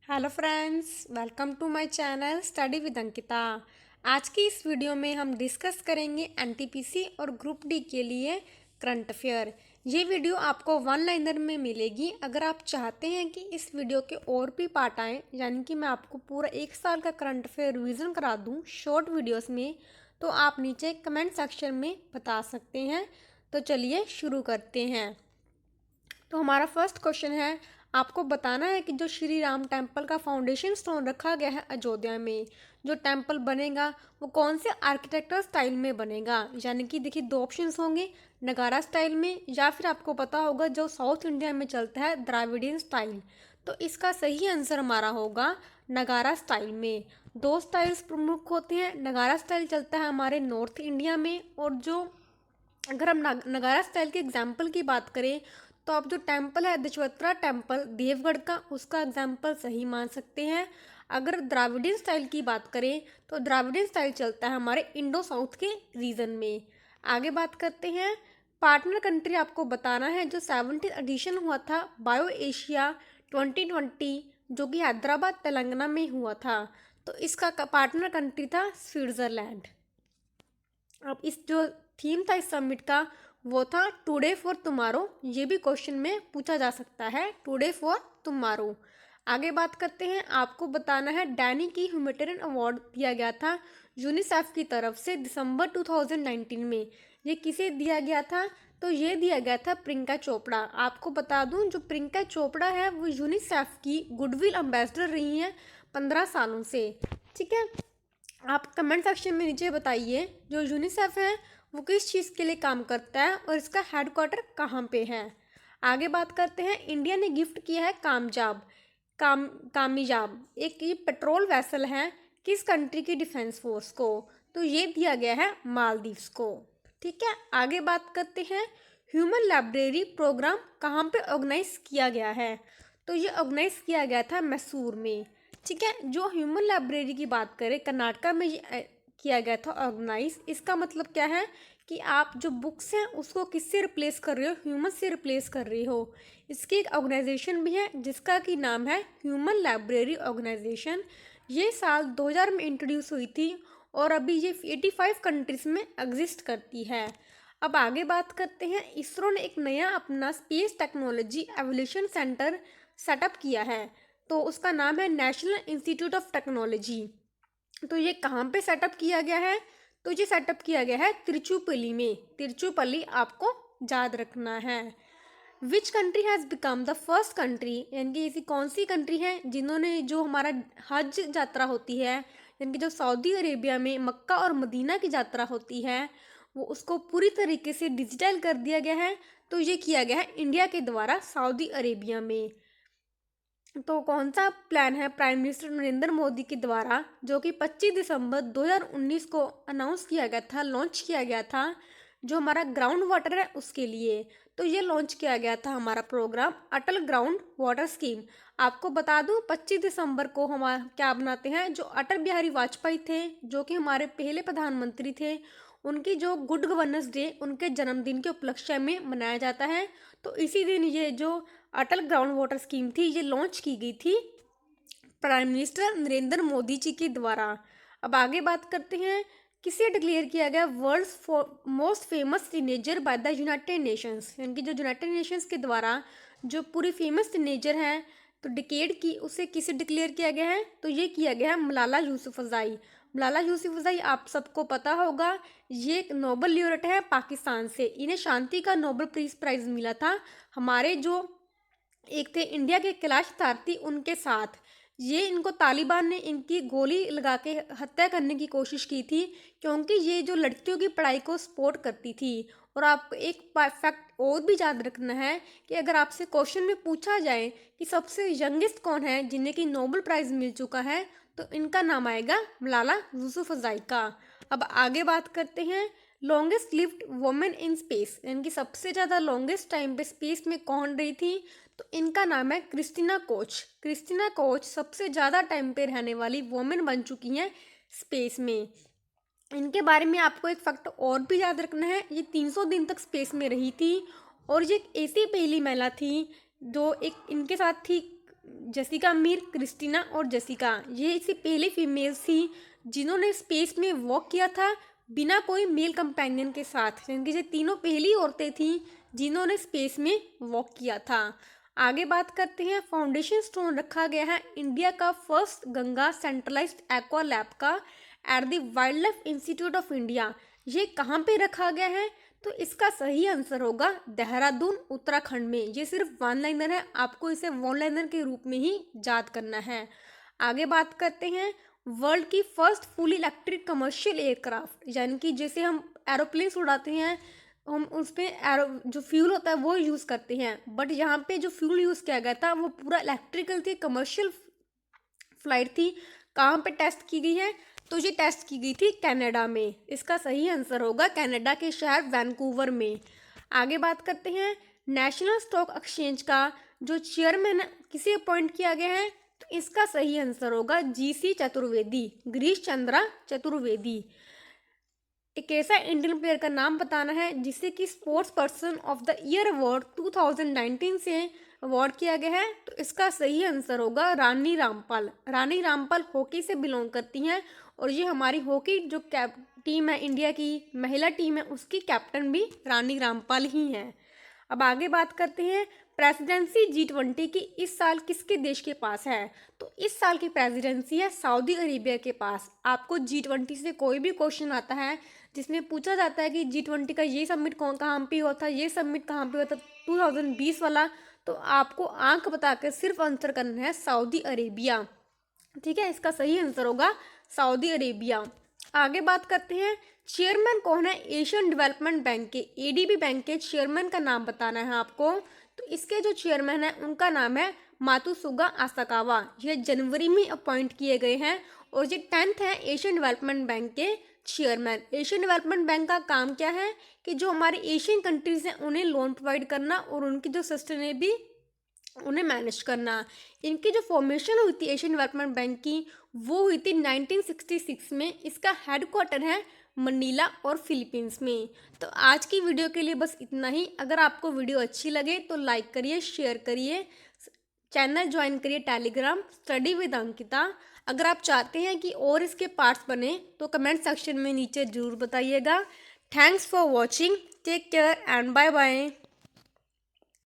Hello friends, welcome to my channel study with Ankita. आज की इस वीडियो में हम डिस्कस करेंगे एनटीपीसी और ग्रुप डी के लिए करंट अफेयर। ये वीडियो आपको वन लाइनर में मिलेगी। अगर आप चाहते हैं कि इस वीडियो के और भी पार्ट आएँ, यानी कि मैं आपको पूरा एक साल का करंट अफेयर रिवीजन करा दूँ शॉर्ट वीडियोस में, तो आप नीचे कमेंट सेक्शन में बता सकते हैं। तो चलिए शुरू करते हैं। तो हमारा फर्स्ट क्वेश्चन है, आपको बताना है कि जो श्री राम टेम्पल का फाउंडेशन स्टोन रखा गया है अयोध्या में, जो टेम्पल बनेगा वो कौन से आर्किटेक्चर स्टाइल में बनेगा। यानी कि देखिए दो ऑप्शंस होंगे, नगारा स्टाइल में या फिर आपको पता होगा जो साउथ इंडिया में चलता है द्राविडियन स्टाइल। तो इसका सही आंसर हमारा होगा नगारा स्टाइल में। दो स्टाइल्स प्रमुख होते हैं। नगारा स्टाइल चलता है हमारे नॉर्थ इंडिया में, और जो अगर हम नगारा स्टाइल के एग्जाम्पल की बात करें तो आप जो टेम्पल है दशवत्रा टेम्पल देवगढ़ का, उसका एग्जाम्पल सही मान सकते हैं। अगर द्राविडियन स्टाइल की बात करें तो द्राविडियन स्टाइल चलता है हमारे इंडो साउथ के रीजन में। आगे बात करते हैं, पार्टनर कंट्री आपको बताना है जो 70th एडिशन हुआ था बायो एशिया 2020, जो कि हैदराबाद तेलंगाना में हुआ था। तो इसका पार्टनर कंट्री था स्विट्जरलैंड। अब इस जो थीम था इस समिट का वो था टुडे फॉर टुमारो। ये भी क्वेश्चन में पूछा जा सकता है, टुडे फॉर टुमारो। आगे बात करते हैं, आपको बताना है डैनी की ह्यूमैनिटेरियन अवार्ड दिया गया था यूनिसेफ की तरफ से दिसंबर 2019 में। ये किसे दिया गया था? तो ये दिया गया था प्रियंका चोपड़ा। आपको बता दूं जो प्रियंका चोपड़ा है वो यूनिसेफ की गुडविल एम्बेसडर रही हैं 15 सालों से। ठीक है, आप कमेंट सेक्शन में नीचे बताइए जो यूनिसेफ है वो किस चीज़ के लिए काम करता है और इसका हेडक्वार्टर कहाँ पे है। आगे बात करते हैं, इंडिया ने गिफ्ट किया है कामयाब एक ये पेट्रोल वेसल है किस कंट्री की डिफेंस फोर्स को। तो ये दिया गया है मालदीव्स को। ठीक है, आगे बात करते हैं, ह्यूमन लाइब्रेरी प्रोग्राम कहाँ पे ऑर्गेनाइज किया गया है। तो ये ऑर्गेनाइज किया गया था मैसूर में। ठीक है, जो ह्यूमन लाइब्रेरी की बात करें कर्नाटका में किया गया था ऑर्गेनाइज। इसका मतलब क्या है कि आप जो बुक्स हैं उसको किससे रिप्लेस कर रहे हो, ह्यूमन से रिप्लेस कर रहे हो। इसकी एक ऑर्गेनाइजेशन भी है जिसका कि नाम है ह्यूमन लाइब्रेरी ऑर्गेनाइजेशन। ये साल 2000 में इंट्रोड्यूस हुई थी और अभी ये 85 कंट्रीज में एग्जिस्ट करती है। अब आगे बात करते हैं, इसरो ने एक नया अपना space technology evolution centre setup किया है। तो उसका नाम है नेशनल इंस्टीट्यूट ऑफ टेक्नोलॉजी। तो ये कहाँ पे सेटअप किया गया है? तो ये सेटअप किया गया है तिरुचिरापल्ली में। तिरुचिरापल्ली आपको याद रखना है। Which country has become the first country, यानी कि ऐसी कौन सी कंट्री है जिन्होंने जो हमारा हज यात्रा होती है, यानी कि जो सऊदी अरेबिया में मक्का और मदीना की यात्रा होती है, वो उसको पूरी तरीके से डिजिटल कर दिया गया है। तो ये किया गया है इंडिया के द्वारा सऊदी अरेबिया में। तो कौन सा प्लान है प्राइम मिनिस्टर नरेंद्र मोदी के द्वारा, जो कि 25 दिसंबर 2019 को अनाउंस किया गया था, लॉन्च किया गया था, जो हमारा ग्राउंड वाटर है उसके लिए। तो ये लॉन्च किया गया था हमारा प्रोग्राम अटल ग्राउंड वाटर स्कीम। आपको बता दूं 25 दिसंबर को हम क्या बनाते हैं, जो अटल बिहारी वाजपेयी थे जो कि हमारे पहले प्रधानमंत्री थे, उनकी जो गुड गवर्नेंस डे उनके जन्मदिन के उपलक्ष्य में मनाया जाता है। तो इसी दिन ये जो अटल ग्राउंड वाटर स्कीम थी ये लॉन्च की गई थी प्राइम मिनिस्टर नरेंद्र मोदी जी के द्वारा। अब आगे बात करते हैं, किसे डिक्लेयर किया गया world's most famous teenager by the United Nations, यानी कि जो यूनाइटेड नेशंस के द्वारा जो पूरी फेमस टीनेजर है तो डिकेड की उसे किसे डिक्लेयर किया गया है। तो ये किया गया है मलाला यूसुफजई। मलाला यूसुफजई आप सबको पता होगा, ये एक नोबल ल्यूरेट है पाकिस्तान से। इन्हें शांति का नोबल पीस प्राइज मिला था हमारे जो एक थे इंडिया के कैलाश तारती उनके साथ। ये इनको तालिबान ने इनकी गोली लगा के हत्या करने की कोशिश की थी, क्योंकि ये जो लड़कियों की पढ़ाई को सपोर्ट करती थी। और आपको एक फैक्ट और भी याद रखना है कि अगर आपसे क्वेश्चन में पूछा जाए कि सबसे यंगेस्ट कौन है जिन्हें कि नोबेल प्राइज़ मिल चुका है, तो इनका नाम आएगा मलाला यूसुफजई का। अब आगे बात करते हैं, longest lived women in space, यानी कि सबसे ज़्यादा लॉन्गेस्ट टाइम पे स्पेस में कौन रही थी। तो इनका नाम है क्रिस्टीना कोच। क्रिस्टीना कोच सबसे ज़्यादा टाइम पे रहने वाली वुमेन बन चुकी हैं स्पेस में। इनके बारे में आपको एक फैक्ट और भी याद रखना है, ये 300 दिन तक स्पेस में रही थी और ये एक ऐसी पहली महिला थी जो एक इनके साथ थी जेसिका मीर, क्रिस्टीना और जेसिका, ये इससे पहले फीमेल्स थी जिन्होंने स्पेस में वॉक किया था बिना कोई मेल कंपेनियन के साथ, यानी कि ये तीनों पहली औरतें थीं जिन्होंने स्पेस में वॉक किया था। आगे बात करते हैं, फाउंडेशन स्टोन रखा गया है इंडिया का first Ganga centralised aqua lab का at the wildlife institute of India. ये कहाँ पे रखा गया है? तो इसका सही आंसर होगा देहरादून, उत्तराखंड में। ये सिर्फ वन लाइनर है, आपको इसे वन लाइनर के रूप में ही याद करना है। आगे बात करते हैं, वर्ल्ड की first full electric commercial aircraft, यानी कि जैसे हम एरोप्लेन्स उड़ाते हैं, हम उस पर एरो जो फ्यूल होता है वो यूज़ करते हैं, बट यहाँ पे जो फ्यूल यूज़ किया गया था वो पूरा इलेक्ट्रिकल थी, कमर्शियल फ्लाइट थी। कहाँ पे टेस्ट की गई है? तो ये टेस्ट की गई थी कनाडा में। इसका सही आंसर होगा कनाडा के शहर वैंकूवर में। आगे बात करते हैं, नेशनल स्टॉक एक्सचेंज का जो चेयरमैन किसे अपॉइंट किया गया है? तो इसका सही आंसर होगा GC चतुर्वेदी, गिरीश चंद्रा चतुर्वेदी। एक ऐसा इंडियन प्लेयर का नाम बताना है जिसे कि sports person of the year award 2019 से अवार्ड किया गया है। तो इसका सही आंसर होगा रानी रामपाल। रानी रामपाल हॉकी से बिलोंग करती हैं और ये हमारी हॉकी जो टीम है, इंडिया की महिला टीम है, उसकी कैप्टन भी रानी रामपाल ही हैं। अब आगे बात करते हैं, प्रेसिडेंसी G20 की इस साल किसके देश के पास है? तो इस साल की प्रेसिडेंसी है सऊदी अरेबिया के पास। आपको G20 से कोई भी क्वेश्चन आता है जिसमें पूछा जाता है कि G20 का ये समिट कहाँ पे हुआ था, ये समिट कहाँ पे हुआ था 2020 वाला, तो आपको आंक बताकर सिर्फ आंसर करना है सऊदी अरेबिया। ठीक है, इसका सही आंसर होगा सऊदी अरेबिया। आगे बात करते हैं, चेयरमैन कौन है एशियन डेवलपमेंट बैंक के? ADB बैंक के चेयरमैन का नाम बताना है आपको। तो इसके जो चेयरमैन है उनका नाम है मातुसुगा आसाकावा। ये जनवरी में अपॉइंट किए गए हैं और ये 10th है एशियन डेवलपमेंट बैंक के चेयरमैन। एशियन डेवलपमेंट बैंक का काम क्या है कि जो हमारे एशियन कंट्रीज हैं उन्हें लोन प्रोवाइड करना और उनकी जो सस्टेनेबिलिटी उन्हें मैनेज करना। इनकी जो फॉर्मेशन हुई थी एशियन डेवलपमेंट बैंक की, वो हुई थी 1966 में। इसका हेडक्वार्टर है मनीला और फिलीपींस में। तो आज की वीडियो के लिए बस इतना ही। अगर आपको वीडियो अच्छी लगे तो लाइक करिए, शेयर करिए, चैनल ज्वाइन करिए टेलीग्राम स्टडी विद अंकिता। अगर आप चाहते हैं कि और इसके पार्ट्स बने तो कमेंट सेक्शन में नीचे ज़रूर बताइएगा। Thanks for watching, take care and bye bye.